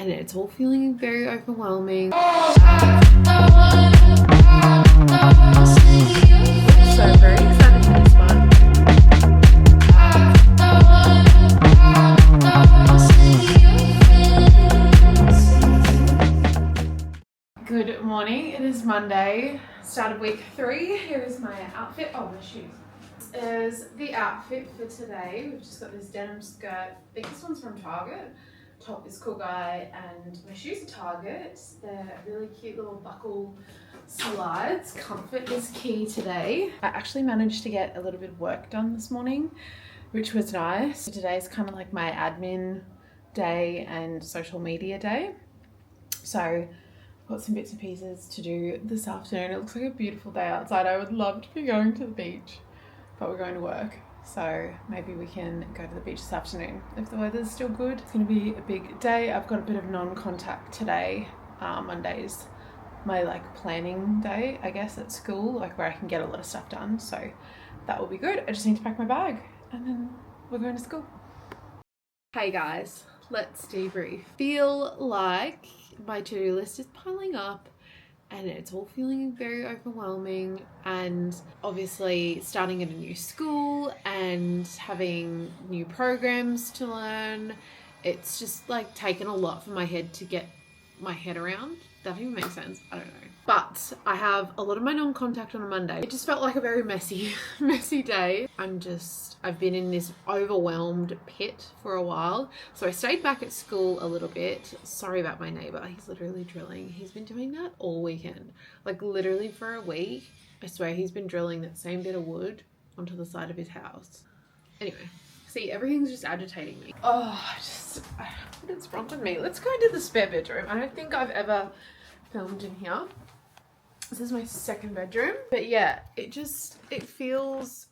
and it's all feeling very overwhelming. So very excited for this one. Good morning, it is Monday, start of week 3. Here is my outfit. Oh, my shoes. This is the outfit for today. We've just got this denim skirt. I think this one's from Target. Top is Cool Guy, and my shoes are Target. They're really cute little buckle slides. Comfort is key today. I actually managed to get a little bit of work done this morning, which was nice. Today's kind of like my admin day and social media day. So I've got some bits and pieces to do this afternoon. It looks like a beautiful day outside. I would love to be going to the beach, but we're going to work. So maybe we can go to the beach this afternoon if the weather's still good. It's going to be a big day. I've got a bit of non-contact today. Monday's my planning day, I guess, at school, where I can get a lot of stuff done. So that will be good. I just need to pack my bag and then we're going to school. Hey guys, let's debrief. Feel like my to-do list is piling up and it's all feeling very overwhelming, and obviously starting at a new school and having new programs to learn, it's just taken a lot for my head to get my head around. That even makes sense? I don't know. But I have a lot of my non-contact on a Monday. It just felt like a very messy day. I've been in this overwhelmed pit for a while. So I stayed back at school a little bit. Sorry about my neighbor. He's literally drilling. He's been doing that all weekend. Literally for a week. I swear he's been drilling that same bit of wood onto the side of his house. Anyway, see, everything's just agitating me. What's wrong with me? Let's go into the spare bedroom. I don't think I've ever filmed in here. This is my second bedroom. But yeah, it feels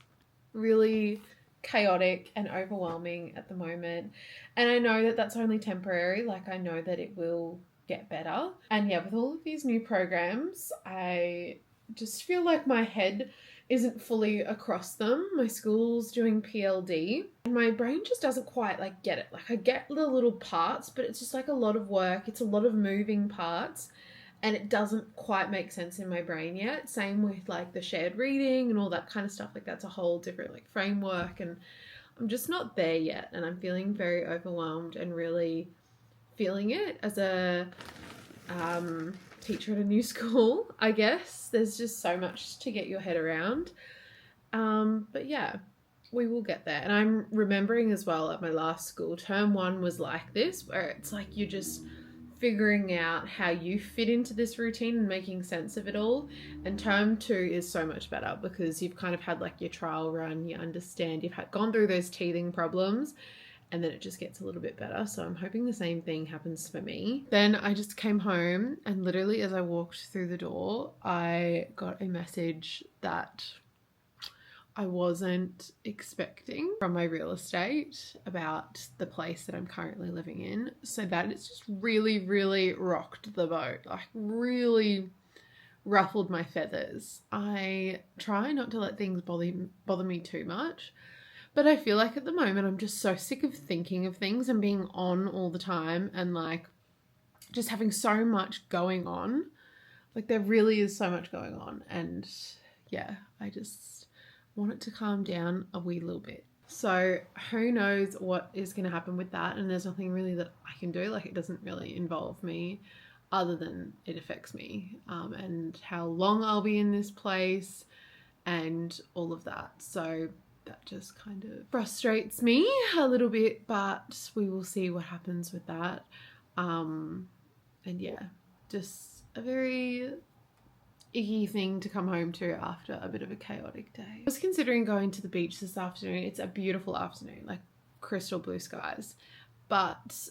really chaotic and overwhelming at the moment. And I know that that's only temporary. I know that it will get better. And yeah, with all of these new programs, I just feel like my head isn't fully across them. My school's doing PLD and my brain just doesn't quite get it. I get the little parts, but it's just a lot of work. It's a lot of moving parts and it doesn't quite make sense in my brain yet. Same with the shared reading and all that kind of stuff. That's a whole different framework, and I'm just not there yet, and I'm feeling very overwhelmed and really feeling it as a teacher at a new school, I guess. There's just so much to get your head around. But yeah, we will get there. And I'm remembering as well at my last school, term 1 was like this, where it's you're just figuring out how you fit into this routine and making sense of it all. And term 2 is so much better because you've kind of had your trial run, you understand, you've gone through those teething problems, and then it just gets a little bit better. So I'm hoping the same thing happens for me. Then I just came home and literally as I walked through the door, I got a message that I wasn't expecting from my real estate about the place that I'm currently living in. So that it's just really, really rocked the boat, really ruffled my feathers. I try not to let things bother me too much. But I feel at the moment I'm just so sick of thinking of things and being on all the time and just having so much going on. There really is so much going on, and yeah, I just want it to calm down a wee little bit. So who knows what is going to happen with that, and there's nothing really that I can do. It doesn't really involve me other than it affects me and how long I'll be in this place and all of that. So that just kind of frustrates me a little bit, but we will see what happens with that. And yeah, just a very icky thing to come home to after a bit of a chaotic day. I was considering going to the beach this afternoon. It's a beautiful afternoon, crystal blue skies. But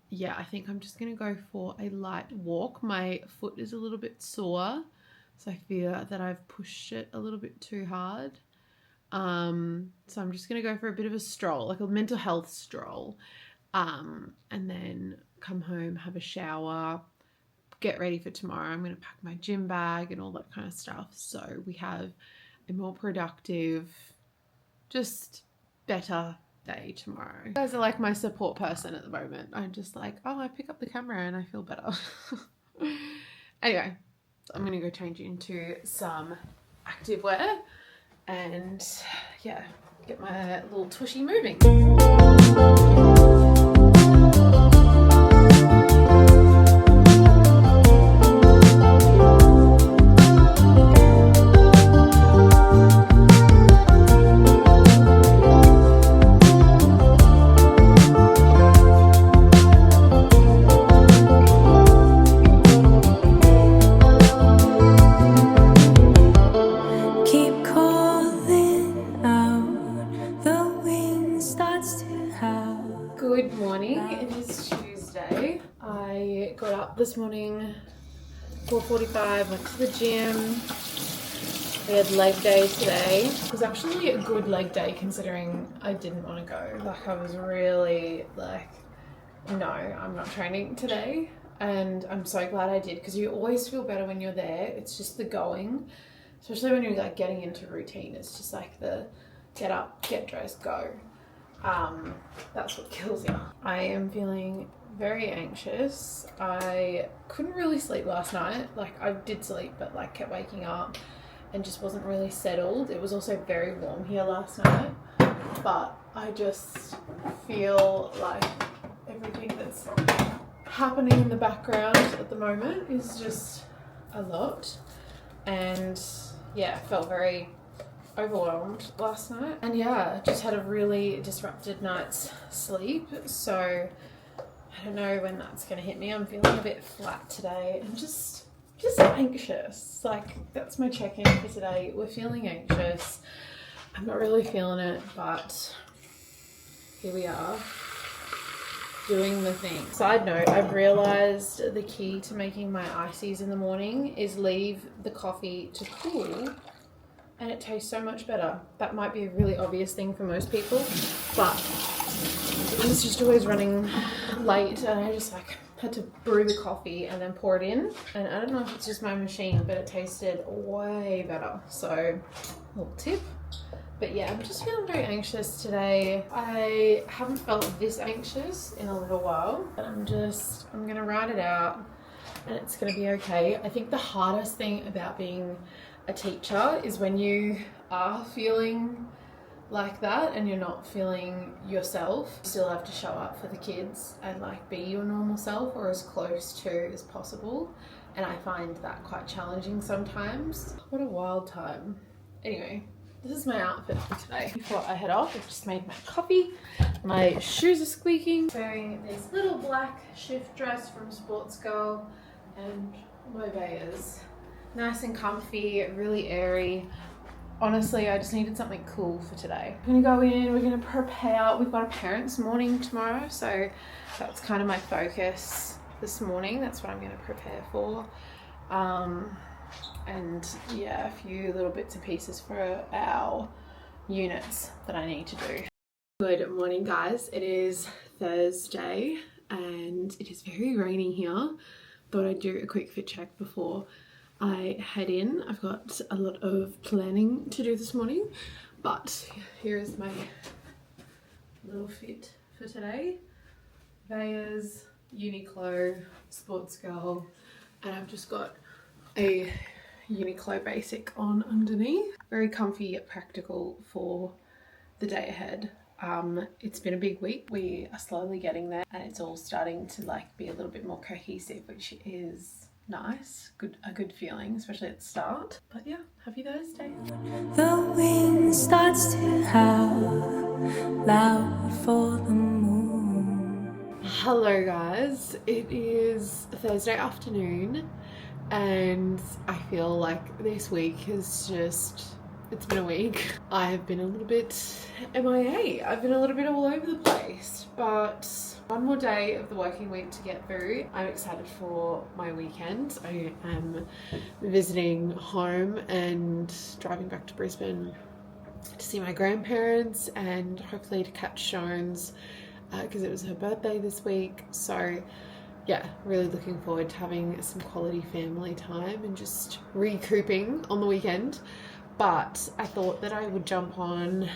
yeah, I think I'm just going to go for a light walk. My foot is a little bit sore, so I fear that I've pushed it a little bit too hard. So I'm just going to go for a bit of a stroll, a mental health stroll, and then come home, have a shower, get ready for tomorrow. I'm going to pack my gym bag and all that kind of stuff. So we have a more productive, just better day tomorrow. You guys are like my support person at the moment. I'm just like, oh, I pick up the camera and I feel better. Anyway, so I'm gonna go change into some activewear and yeah, get my little tushy moving. Good morning, it is Tuesday. I got up this morning, 4:45, went to the gym. We had leg day today. It was actually a good leg day considering I didn't want to go. Like I was really like, no, I'm not training today. And I'm so glad I did because you always feel better when you're there. It's just the going, especially when you're like getting into routine. It's just like the get up, get dressed, go. That's what kills you. I am feeling very anxious. I couldn't really sleep last night. Like I did sleep, but like kept waking up and just wasn't really settled. It was also very warm here last night, but I just feel like everything that's happening in the background at the moment is just a lot. And yeah, I felt very overwhelmed last night, and yeah, just had a really disrupted night's sleep, so I don't know when that's gonna hit me. I'm feeling a bit flat today and just anxious. Like that's my check-in for today. We're feeling anxious. I'm not really feeling it, but here we are doing the thing. Side note, I've realized the key to making my ices in the morning is leave the coffee to cool, and it tastes so much better. That might be a really obvious thing for most people, but I was just always running late and I just like had to brew the coffee and then pour it in. And I don't know if it's just my machine, but it tasted way better. So, little tip. But yeah, I'm just feeling very anxious today. I haven't felt this anxious in a little while, but I'm gonna ride it out and it's gonna be okay. I think the hardest thing about being a teacher is when you are feeling like that and you're not feeling yourself. You still have to show up for the kids and like be your normal self or as close to as possible, and I find that quite challenging sometimes. What a wild time. Anyway, this is my outfit for today. Before I head off, I've just made my coffee. My shoes are squeaking. Wearing this little black shift dress from Sports Girl and my Adairs. Nice and comfy, really airy. Honestly, I just needed something cool for today. I'm gonna go in, we're gonna prepare. We've got a parents' morning tomorrow, so that's kind of my focus this morning. That's what I'm gonna prepare for. And yeah, a few little bits and pieces for our units that I need to do. Good morning, guys. It is Thursday and it is very rainy here. Thought I'd do a quick fit check before I head in. I've got a lot of planning to do this morning, but here is my little fit for today. Adairs, Uniqlo, Sports Girl, and I've just got a Uniqlo basic on underneath. Very comfy yet practical for the day ahead. It's been a big week. We are slowly getting there and it's all starting to like be a little bit more cohesive, which is nice, a good feeling, especially at the start. But yeah, happy Thursday. The wind starts to howl loud for the moon. Hello guys, it is Thursday afternoon and I feel like this week has just, it's been a week. I have been a little bit MIA. I've been a little bit all over the place, but one more day of the working week to get through. I'm excited for my weekend. I am visiting home and driving back to Brisbane to see my grandparents and hopefully to catch Shones because it was her birthday this week. So yeah, really looking forward to having some quality family time and just recouping on the weekend. But I thought that I would jump on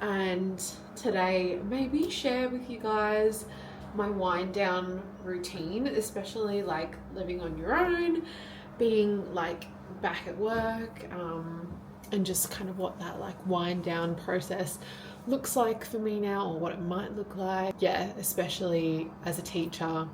and today maybe share with you guys my wind down routine, especially like living on your own, being like back at work, and just kind of what that like wind down process looks like for me now, or what it might look like. Yeah, especially as a teacher,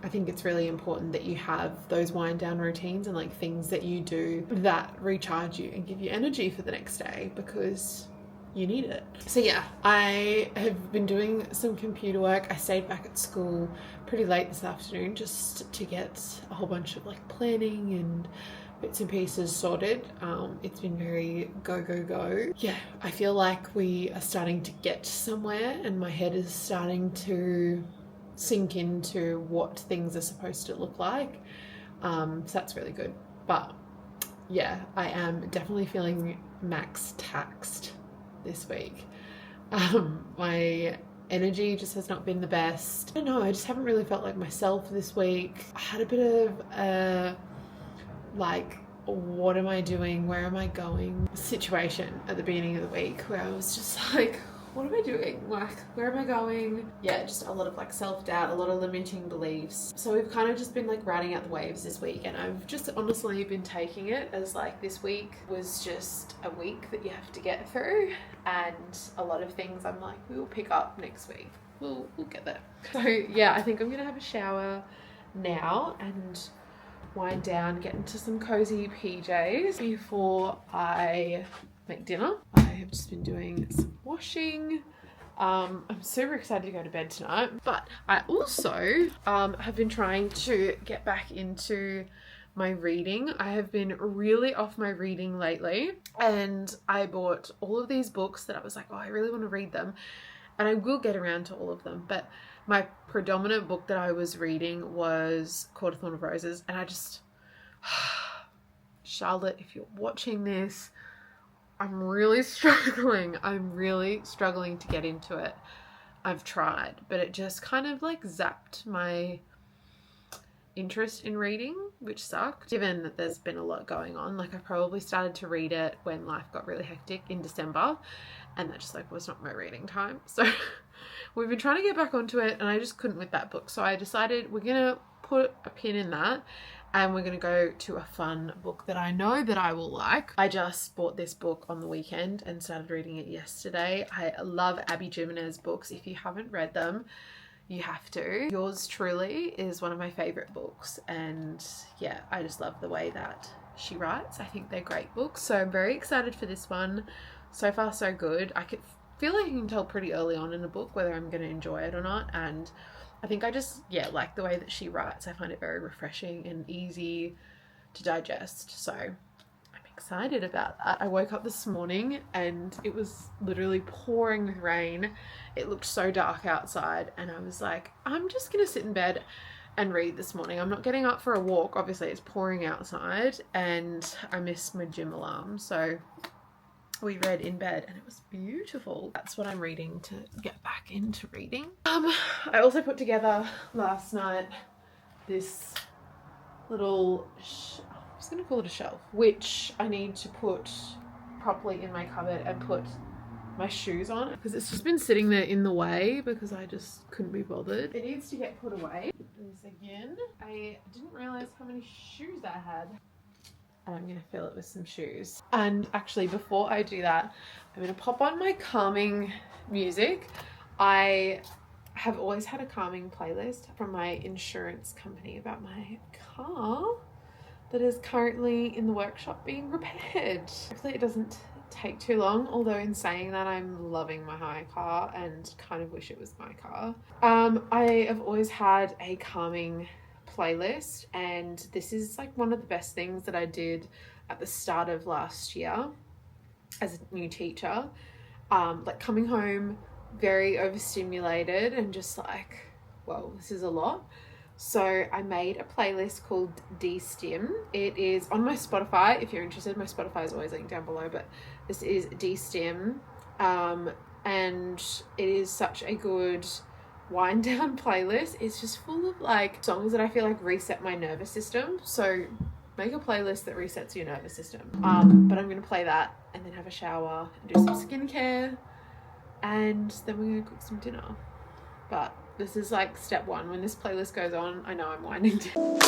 I think it's really important that you have those wind down routines and like things that you do that recharge you and give you energy for the next day, because you need it. So yeah, I have been doing some computer work. I stayed back at school pretty late this afternoon just to get a whole bunch of like planning and bits and pieces sorted. It's been very go. Yeah, I feel like we are starting to get somewhere and my head is starting to sink into what things are supposed to look like. So that's really good. But yeah, I am definitely feeling max taxed this week. My energy just has not been the best. I don't know, I just haven't really felt like myself this week. I had a bit of a like, what am I doing, where am I going situation at the beginning of the week, where I was just like, what am I doing? Like, where am I going? Yeah, just a lot of like self-doubt, a lot of limiting beliefs. So we've kind of just been like riding out the waves this week, and I've just honestly been taking it as like this week was just a week that you have to get through, and a lot of things I'm like, we will pick up next week. We'll get there. So yeah, I think I'm gonna have a shower now and wind down, get into some cozy PJs before I make dinner. I have just been doing some washing. I'm super excited to go to bed tonight, but I also have been trying to get back into my reading. I have been really off my reading lately, and I bought all of these books that I was like, oh, I really want to read them, and I will get around to all of them, but my predominant book that I was reading was Court of Thorn of Roses, and I just Charlotte, if you're watching this, I'm really struggling to get into it. I've tried, but it just kind of like zapped my interest in reading, which sucked, given that there's been a lot going on. Like, I probably started to read it when life got really hectic in December, and that just like was not my reading time. So we've been trying to get back onto it, and I just couldn't with that book. So I decided we're gonna put a pin in that, and we're going to go to a fun book that I know that I will like. I just bought this book on the weekend and started reading it yesterday. I love Abby Jimenez books. If you haven't read them, you have to. Yours Truly is one of my favorite books, and yeah, I just love the way that she writes. I think they're great books, so I'm very excited for this one. So far so good. I could feel like I can tell pretty early on in a book whether I'm going to enjoy it or not, and I think I just, yeah, like the way that she writes. I find it very refreshing and easy to digest. So I'm excited about that. I woke up this morning and it was literally pouring with rain. It looked so dark outside, and I was like, I'm just going to sit in bed and read this morning. I'm not getting up for a walk. Obviously it's pouring outside, and I missed my gym alarm. So we read in bed and it was beautiful. That's what I'm reading to get back into reading. I also put together last night this little, I was going to call it a shelf, which I need to put properly in my cupboard and put my shoes on, because it's just been sitting there in the way because I just couldn't be bothered. It needs to get put away. This again. I didn't realize how many shoes I had. And I'm going to fill it with some shoes. And actually, before I do that, I'm going to pop on my calming music. I have always had a calming playlist from my insurance company about my car that is currently in the workshop being repaired. Hopefully it doesn't take too long, although in saying that, I'm loving my hire car and kind of wish it was my car. I have always had a calming playlist, and this is like one of the best things that I did at the start of last year as a new teacher, like coming home very overstimulated and just like, whoa, this is a lot. So I made a playlist called De-Stim. It is on my Spotify. If you're interested, my Spotify is always linked down below, but this is De-Stim, and it is such a good wind down playlist. It's just full of like songs that I feel like reset my nervous system. So make a playlist that resets your nervous system. But I'm gonna play that and then have a shower and do some skincare and then we're gonna cook some dinner. But this is like step one. When this playlist goes on, I know I'm winding down.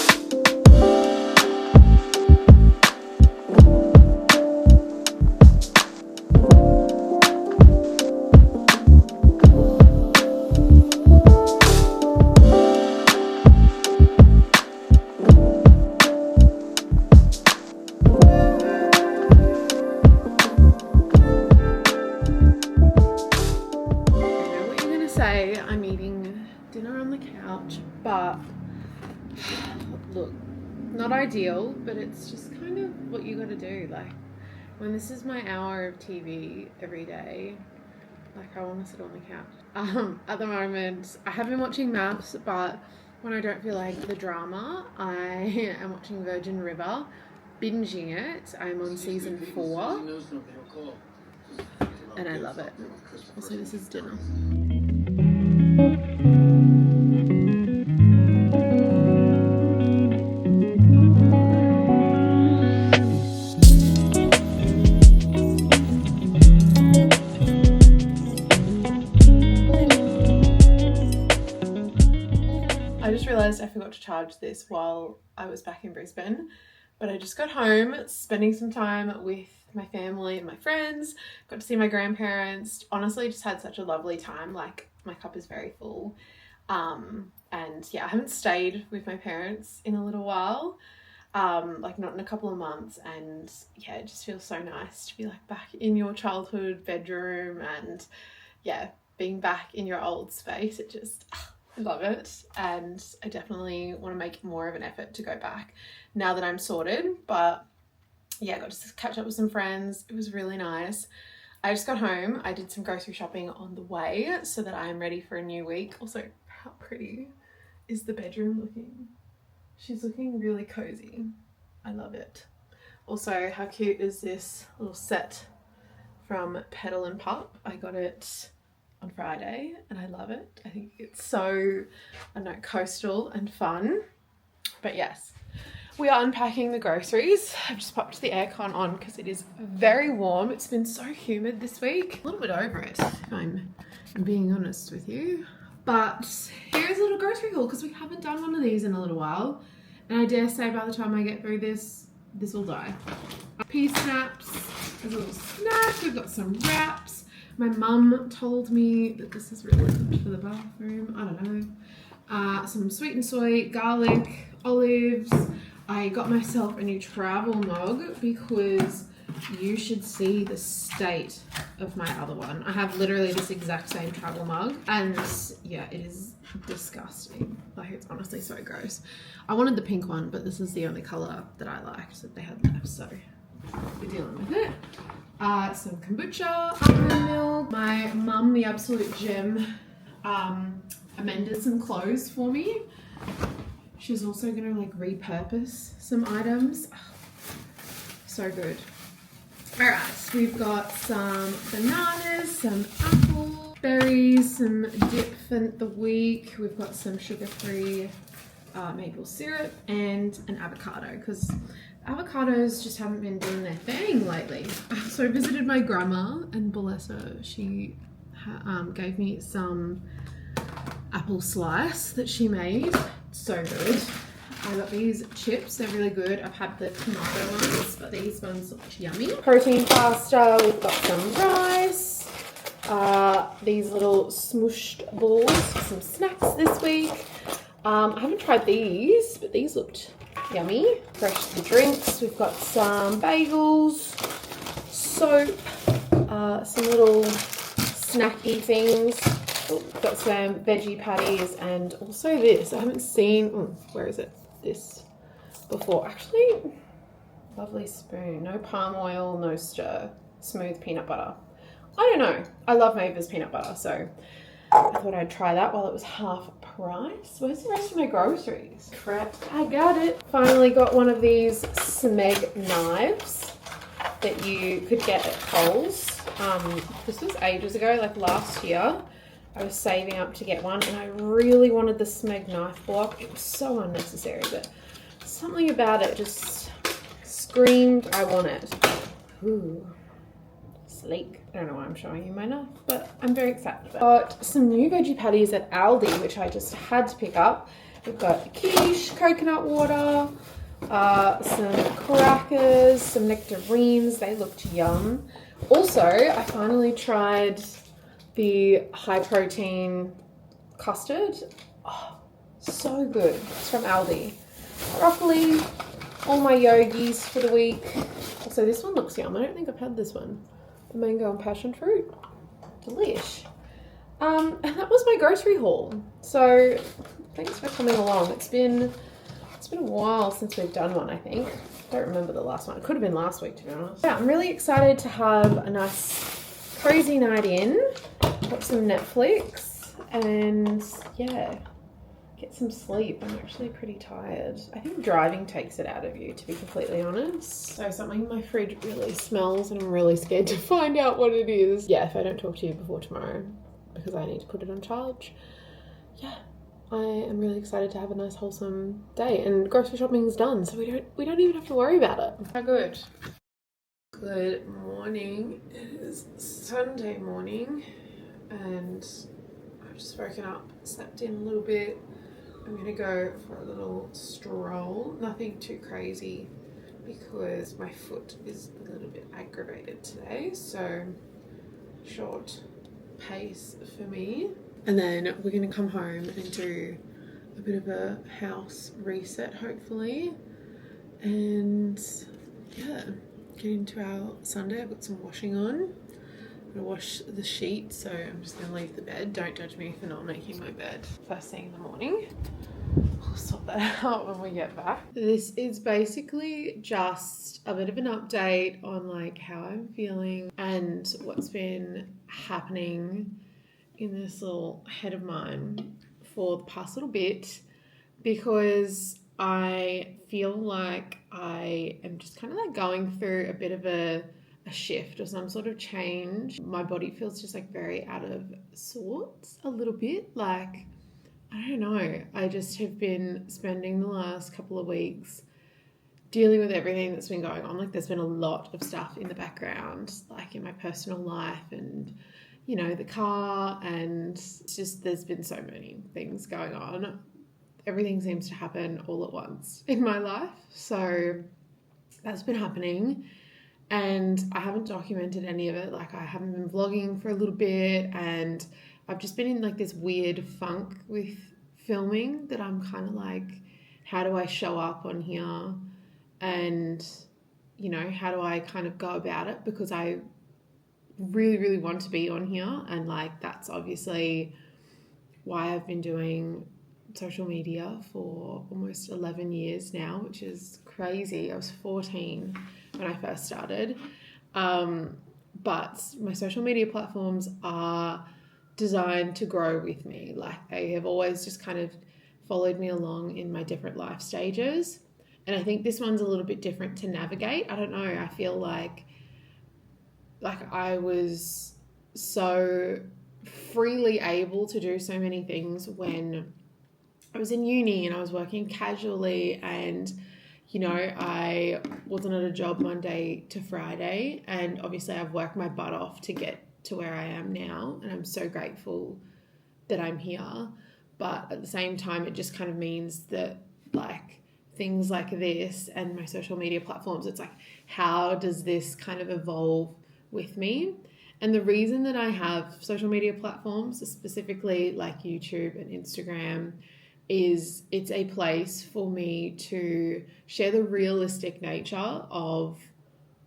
I'm eating dinner on the couch, but look, not ideal, but it's just kind of what you gotta do. Like, when this is my hour of TV every day, like, I want to sit on the couch. At the moment, I have been watching Maps, but when I don't feel like the drama, I am watching Virgin River, binging it. I'm on season 4, and I love it. Also, this is dinner. I just realised I forgot to charge this while I was back in Brisbane, but I just got home, spending some time with my family and my friends, got to see my grandparents. Honestly, just had such a lovely time. Like, my cup is very full. And yeah, I haven't stayed with my parents in a little while, like not in a couple of months, and yeah, it just feels so nice to be like back in your childhood bedroom and yeah, being back in your old space. It just, I love it, and I definitely want to make more of an effort to go back now that I'm sorted. But yeah, I got to catch up with some friends. It was really nice. I just got home. I did some grocery shopping on the way so that I'm ready for a new week. Also, how pretty is the bedroom looking? She's looking really cozy. I love it. Also, how cute is this little set from Petal and Pup? I got it on Friday and I love it. I think it's so, I don't know, coastal and fun. But yes, we are unpacking the groceries. I've just popped the aircon on because it is very warm. It's been so humid this week. A little bit over it, if I'm being honest with you. But here's a little grocery haul because we haven't done one of these in a little while. And I dare say by the time I get through this will die. Pea snaps, there's a little snack. We've got some wraps. My mum told me that this is really good for the bathroom. I don't know. Some sweet and soy, garlic, olives. I got myself a new travel mug because you should see the state of my other one. I have literally this exact same travel mug and yeah, it is disgusting. Like, it's honestly so gross. I wanted the pink one, but this is the only colour that I liked that they had left, so we're dealing with it. Some kombucha, almond milk. My mum, the absolute gem, amended some clothes for me. She's also going to like repurpose some items. Oh, so good. All right, we've got some bananas, some apple, berries, some dip for the week. We've got some sugar-free maple syrup and an avocado because avocados just haven't been doing their thing lately. So I visited my grandma and bless her, she gave me some apple slice that she made. So good. I got these chips, they're really good. I've had the tomato ones, but these ones look yummy. Protein pasta, we've got some rice, these little smooshed balls for some snacks this week. I haven't tried these, but these looked yummy. Fresh drinks, we've got some bagels, soap, some little snacky things. We've got some veggie patties and also this. I haven't seen, where is it? This before. Actually, lovely spoon. No palm oil, no stir. Smooth peanut butter. I don't know. I love Maver's peanut butter, so I thought I'd try that while it was half price. Where's the rest of my groceries? Crap, I got it. Finally got one of these Smeg knives that you could get at Coles. This was ages ago, like last year. I was saving up to get one and I really wanted the Smeg knife block. It was so unnecessary, but something about it just screamed, I want it. Ooh, sleek. I don't know why I'm showing you my knife, but I'm very excited about it. Got some new veggie patties at Aldi, which I just had to pick up. We've got quiche, coconut water, some crackers, some nectarines. They looked yum. Also, I finally tried the high protein custard. Oh, so good. It's from Aldi. Broccoli, all my yogis for the week. Also, this one looks yum. I don't think I've had this one. The mango and passion fruit. Delish. And that was my grocery haul. So thanks for coming along. It's been a while since we've done one, I think. I don't remember the last one. It could have been last week, to be honest. Yeah, I'm really excited to have a nice cozy night in. Watch some Netflix and yeah, get some sleep. I'm actually pretty tired. I think driving takes it out of you, to be completely honest. So something in my fridge really smells and I'm really scared to find out what it is. Yeah, if I don't talk to you before tomorrow because I need to put it on charge. Yeah, I am really excited to have a nice wholesome day, and grocery shopping is done, so we don't even have to worry about it. How good. Good morning. It is Sunday morning and I've just woken up, slept in a little bit. I'm gonna go for a little stroll. Nothing too crazy because my foot is a little bit aggravated today, so short pace for me. And then we're gonna come home and do a bit of a house reset, hopefully. And yeah, get into our Sunday. I've got some washing on. I'm gonna wash the sheets, so I'm just gonna leave the bed. Don't judge me for not making my bed first thing in the morning. I'll sort that out when we get back. This is basically just a bit of an update on like how I'm feeling and what's been happening in this little head of mine for the past little bit, because I feel like I am just kind of like going through a bit of a shift or some sort of change. My body feels just like very out of sorts a little bit. Like, I don't know. I just have been spending the last couple of weeks dealing with everything that's been going on. Like, there's been a lot of stuff in the background, like in my personal life and, you know, the car, and it's just, there's been so many things going on. Everything seems to happen all at once in my life. So that's been happening. And I haven't documented any of it. Like, I haven't been vlogging for a little bit, and I've just been in like this weird funk with filming that I'm kind of like, how do I show up on here? And, you know, how do I kind of go about it? Because I really, really want to be on here. And like, that's obviously why I've been doing social media for almost 11 years now, which is crazy. I was 14 when I first started. But my social media platforms are designed to grow with me. Like, they have always just kind of followed me along in my different life stages. And I think this one's a little bit different to navigate. I don't know. I feel like I was so freely able to do so many things when I was in uni and I was working casually, and, you know, I wasn't at a job Monday to Friday, and obviously I've worked my butt off to get to where I am now, and I'm so grateful that I'm here. But at the same time, it just kind of means that like things like this and my social media platforms, it's like, how does this kind of evolve with me? And the reason that I have social media platforms, specifically like YouTube and Instagram, is it's a place for me to share the realistic nature of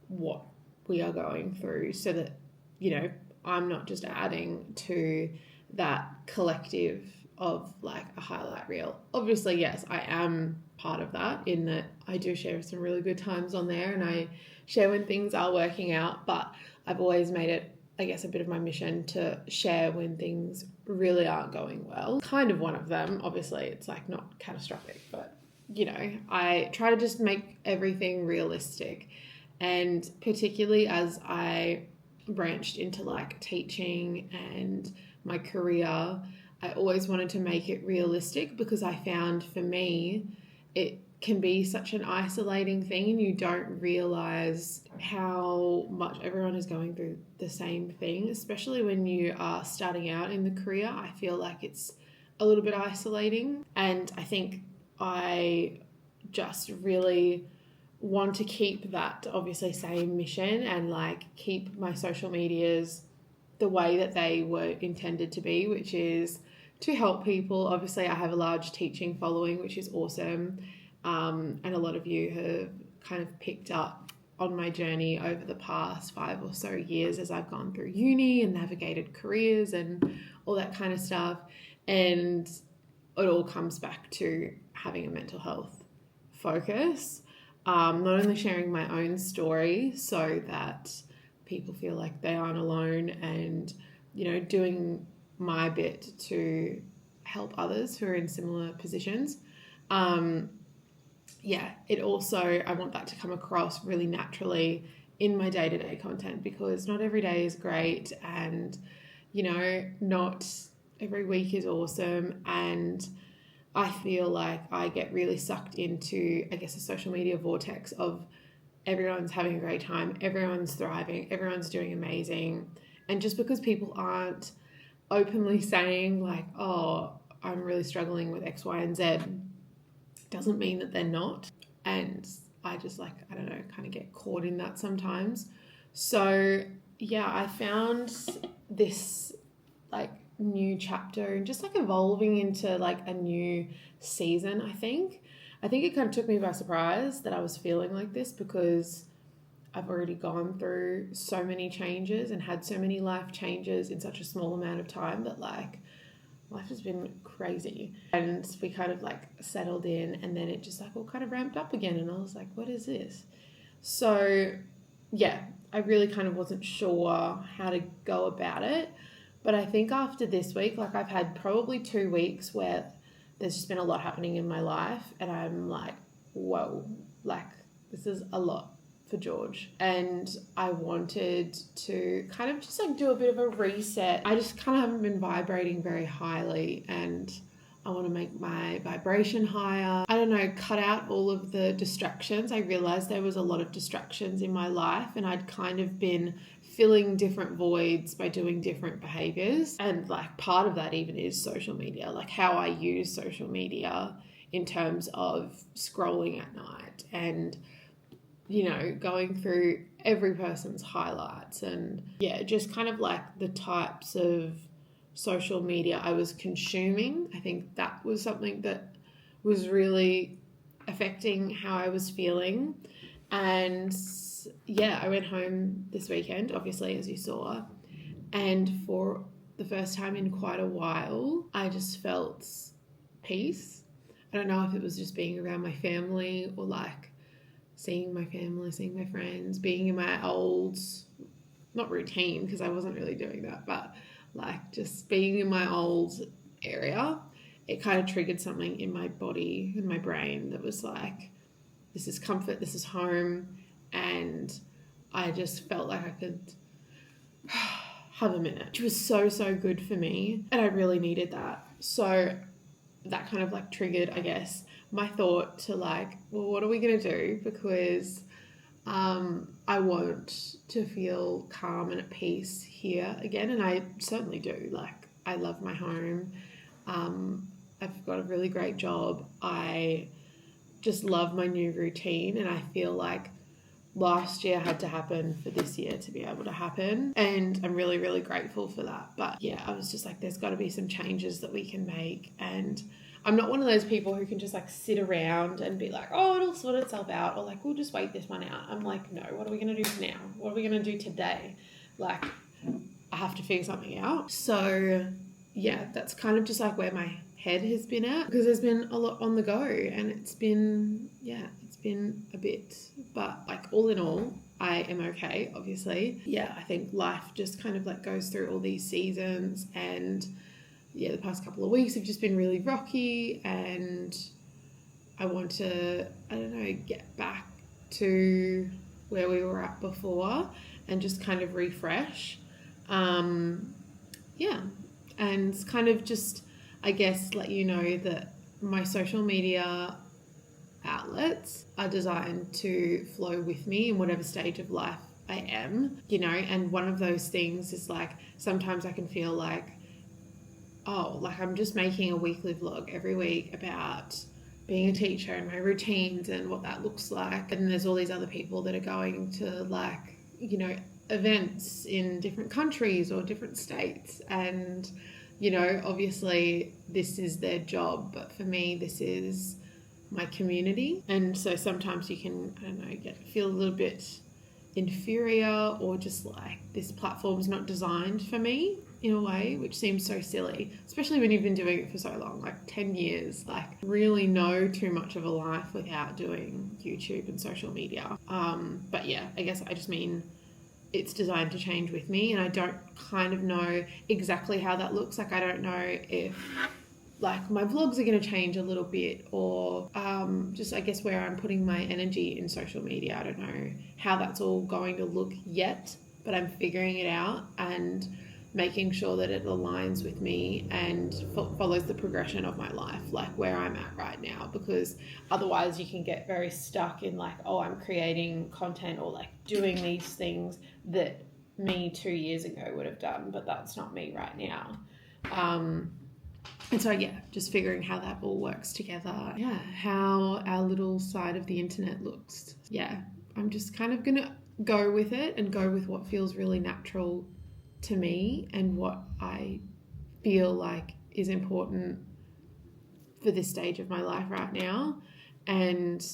what we are going through, so that, you know, I'm not just adding to that collective of like a highlight reel. Obviously, yes, I am part of that, in that I do share some really good times on there and I share when things are working out, but I've always made it, I guess, a bit of my mission to share when things really aren't going well. Kind of one of them. Obviously, it's like not catastrophic, but, you know, I try to just make everything realistic. And particularly as I branched into like teaching and my career, I always wanted to make it realistic, because I found for me, it can be such an isolating thing, and you don't realize how much everyone is going through the same thing, especially when you are starting out in the career. I feel like it's a little bit isolating, and I think I just really want to keep that obviously same mission and like keep my social medias the way that they were intended to be, which is to help people. Obviously I have a large teaching following, which is awesome. And a lot of you have kind of picked up on my journey over the past 5 or so years as I've gone through uni and navigated careers and all that kind of stuff. And it all comes back to having a mental health focus, not only sharing my own story so that people feel like they aren't alone, and, you know, doing my bit to help others who are in similar positions. It also, I want that to come across really naturally in my day-to-day content, because not every day is great, and, you know, not every week is awesome. And I feel like I get really sucked into, I guess, a social media vortex of everyone's having a great time, everyone's thriving, everyone's doing amazing. And just because people aren't openly saying like, oh, I'm really struggling with X, Y, and Z, doesn't mean that they're not. And I just like, I don't know, kind of get caught in that sometimes. So yeah, I found this like new chapter and just like evolving into like a new season. I think it kind of took me by surprise that I was feeling like this, because I've already gone through so many changes and had so many life changes in such a small amount of time that like life has been crazy. And we kind of like settled in, and then it just like all kind of ramped up again, and I was like, what is this? So yeah, I really kind of wasn't sure how to go about it. But I think after this week, like I've had probably 2 weeks where there's just been a lot happening in my life, and I'm like, whoa, like this is a lot for George. And I wanted to kind of just like do a bit of a reset. I just kind of haven't been vibrating very highly, and I want to make my vibration higher. I don't know, cut out all of the distractions. I realized there was a lot of distractions in my life, and I'd kind of been filling different voids by doing different behaviors. And like part of that even is social media, like how I use social media in terms of scrolling at night and, you know, going through every person's highlights, and yeah, just kind of like the types of social media I was consuming. I think that was something that was really affecting how I was feeling. And yeah, I went home this weekend, obviously, as you saw, and for the first time in quite a while, I just felt peace. I don't know if it was just being around my family, or like seeing my family, seeing my friends, being in my old, not routine, because I wasn't really doing that, but like just being in my old area. It kind of triggered something in my body and my brain that was like, this is comfort, this is home. And I just felt like I could have a minute, which was so good for me, and I really needed that. So that kind of like triggered, I guess, my thought to like, well, what are we going to do? Because I want to feel calm and at peace here again, and I certainly do. Like, I love my home. I've got a really great job. I just love my new routine, and I feel like last year had to happen for this year to be able to happen, and I'm really grateful for that. But yeah, I was just like, there's got to be some changes that we can make, and I'm not one of those people who can just like sit around and be like, oh, it'll sort itself out, or like, we'll just wait this one out. I'm like, no, what are we going to do now? What are we going to do today? Like, I have to figure something out. So yeah, that's kind of just like where my head has been at, because there's been a lot on the go, and it's been a bit, but like all in all, I am okay, obviously. Yeah, I think life just kind of like goes through all these seasons, and yeah, the past couple of weeks have just been really rocky, and I want to, I don't know, get back to where we were at before and just kind of refresh. And kind of just, I guess, let you know that my social media outlets are designed to flow with me in whatever stage of life I am, you know, and one of those things is like sometimes I can feel like, oh, like I'm just making a weekly vlog every week about being a teacher and my routines and what that looks like. And there's all these other people that are going to like, you know, events in different countries or different states. And, you know, obviously this is their job, but for me, this is my community. And so sometimes you can, I don't know, feel a little bit inferior or just like this platform's not designed for me in a way, which seems so silly, especially when you've been doing it for so long, like 10 years, like really know too much of a life without doing YouTube and social media. But yeah, I guess I just mean it's designed to change with me, and I don't kind of know exactly how that looks. Like I don't know if like my vlogs are going to change a little bit, or just I guess where I'm putting my energy in social media. I don't know how that's all going to look yet, but I'm figuring it out and making sure that it aligns with me and follows the progression of my life, like where I'm at right now, because otherwise you can get very stuck in like, oh, I'm creating content or like doing these things that me 2 years ago would have done, but that's not me right now. And so, yeah, just figuring how that all works together. Yeah, how our little side of the internet looks. Yeah, I'm just kind of going to go with it and go with what feels really natural to me and what I feel like is important for this stage of my life right now. And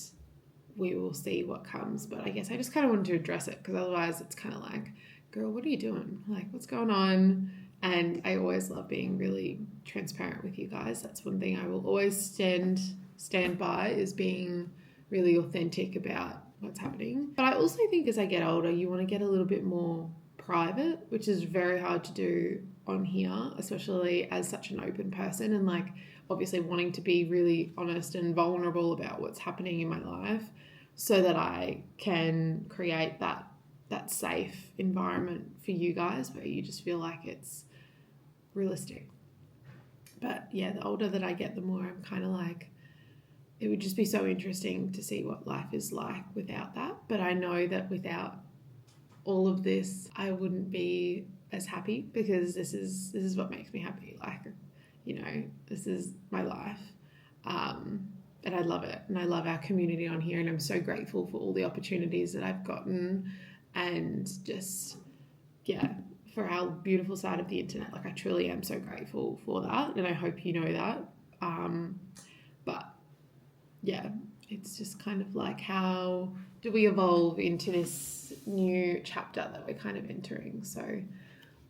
we will see what comes. But I guess I just kind of wanted to address it because otherwise it's kind of like, girl, what are you doing? Like, what's going on? And I always love being really transparent with you guys. That's one thing I will always stand by, is being really authentic about what's happening. But I also think as I get older, you want to get a little bit more private, which is very hard to do on here, especially as such an open person, and like obviously wanting to be really honest and vulnerable about what's happening in my life so that I can create that safe environment for you guys where you just feel like it's realistic. But yeah, the older that I get, the more I'm kind of like, it would just be so interesting to see what life is like without that. But I know that without all of this, I wouldn't be as happy, because this is what makes me happy. Like, you know, this is my life. And I love it. And I love our community on here. And I'm so grateful for all the opportunities that I've gotten, and just, yeah, for our beautiful side of the internet. Like I truly am so grateful for that. And I hope you know that. But yeah, it's just kind of like, how do we evolve into this new chapter that we're kind of entering? So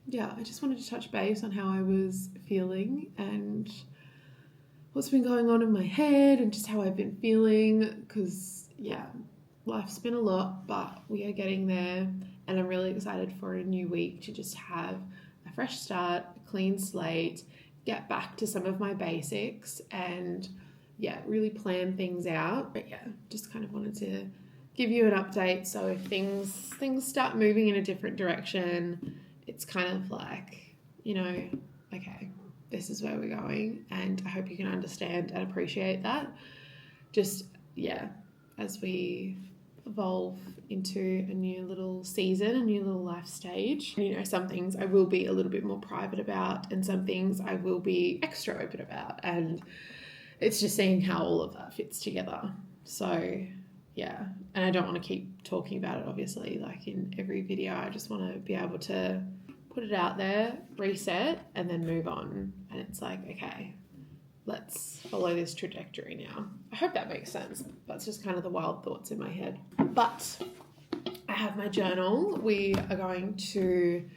yeah, I just wanted to touch base on how I was feeling and what's been going on in my head and just how I've been feeling, because yeah, life's been a lot, but we are getting there, and I'm really excited for a new week to just have a fresh start, a clean slate, get back to some of my basics, and yeah, really plan things out. But yeah, just kind of wanted to give you an update, so if things start moving in a different direction, it's kind of like, you know, okay, this is where we're going, and I hope you can understand and appreciate that. Just, yeah, as we evolve into a new little season, a new little life stage. You know, some things I will be a little bit more private about, and some things I will be extra open about, and it's just seeing how all of that fits together. So yeah, and I don't want to keep talking about it, obviously, like in every video. I just want to be able to put it out there, reset, and then move on. And it's like, okay, let's follow this trajectory now. I hope that makes sense. That's just kind of the wild thoughts in my head. But I have my journal. We are going to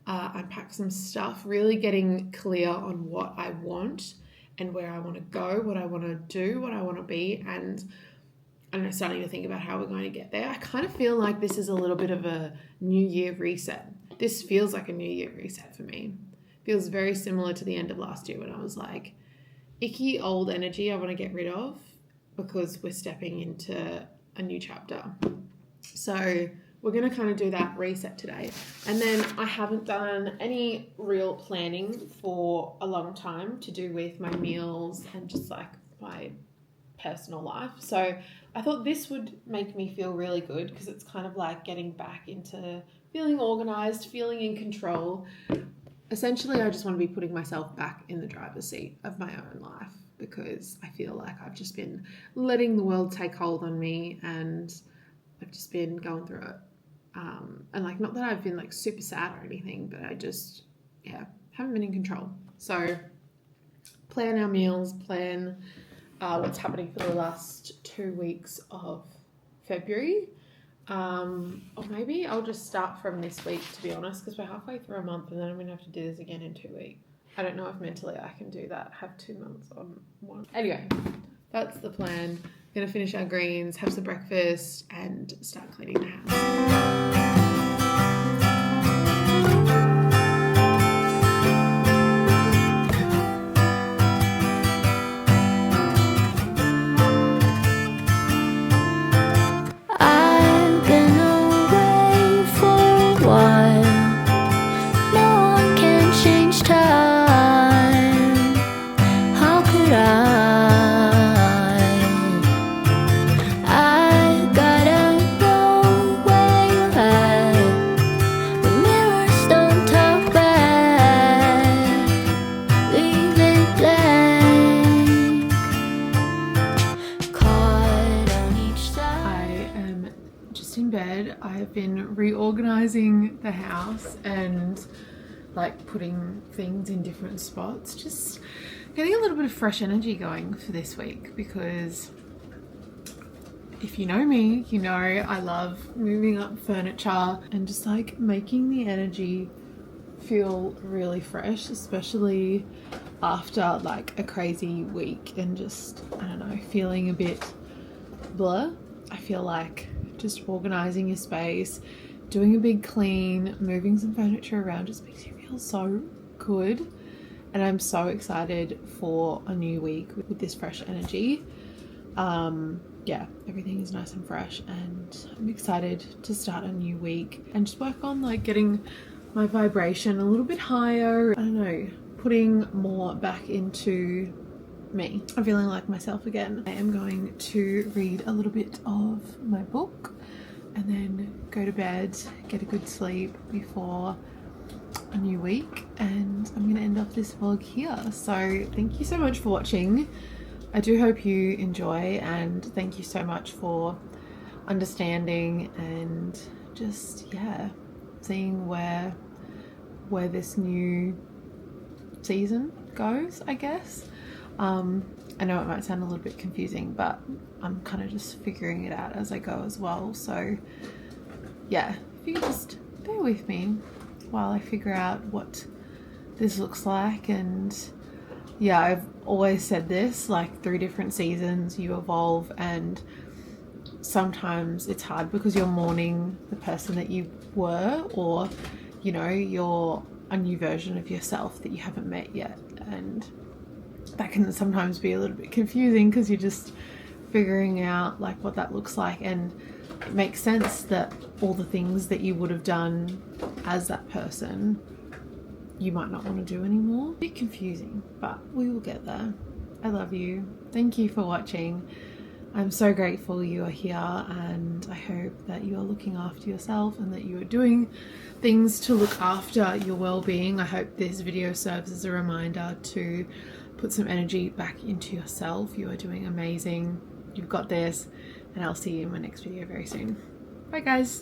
unpack some stuff, really getting clear on what I want and where I want to go, what I want to do, what I want to be, and I don't know, starting to think about how we're going to get there. I kind of feel like this is a little bit of a New Year reset. This feels like a New Year reset for me. Feels very similar to the end of last year when I was like, icky old energy I want to get rid of, because we're stepping into a new chapter. So we're going to kind of do that reset today. And then I haven't done any real planning for a long time to do with my meals and just like my personal life. So I thought this would make me feel really good because it's kind of like getting back into feeling organized, feeling in control. Essentially, I just want to be putting myself back in the driver's seat of my own life because I feel like I've just been letting the world take hold on me and I've just been going through it. And like, not that I've been like super sad or anything, but I just, haven't been in control. So plan our meals, plan what's happening for the last 2 weeks of February. Or maybe I'll just start from this week, to be honest, because we're halfway through a month and then I'm going to have to do this again in 2 weeks. I don't know if mentally I can do that, have 2 months on one. Anyway, that's the plan. Going to finish our greens, have some breakfast and start cleaning the house. I've been reorganizing the house and like putting things in different spots, just getting a little bit of fresh energy going for this week, because if you know me, you know I love moving up furniture and just like making the energy feel really fresh, especially after like a crazy week and just, I don't know, feeling a bit blah. I feel like just organizing your space, doing a big clean, moving some furniture around just makes you feel so good. And I'm so excited for a new week with this fresh energy. Everything is nice and fresh and I'm excited to start a new week and just work on like getting my vibration a little bit higher. I don't know, putting more back into me. I'm feeling like myself again. I am going to read a little bit of my book and then go to bed, get a good sleep before a new week, and I'm going to end off this vlog here. So thank you so much for watching. I do hope you enjoy, and thank you so much for understanding and just seeing where this new season goes, I guess. I know it might sound a little bit confusing, but I'm kind of just figuring it out as I go as well. So if you could just bear with me while I figure out what this looks like. And I've always said this, like through different seasons you evolve, and sometimes it's hard because you're mourning the person that you were, or you're a new version of yourself that you haven't met yet, and that can sometimes be a little bit confusing because you're just figuring out like what that looks like. And it makes sense that all the things that you would have done as that person you might not want to do anymore. A bit confusing, but we will get there. I love you. Thank you for watching. I'm so grateful you are here, and I hope that you are looking after yourself and that you are doing things to look after your well-being. I hope this video serves as a reminder to put some energy back into yourself. You are doing amazing. You've got this, and I'll see you in my next video very soon. Bye guys.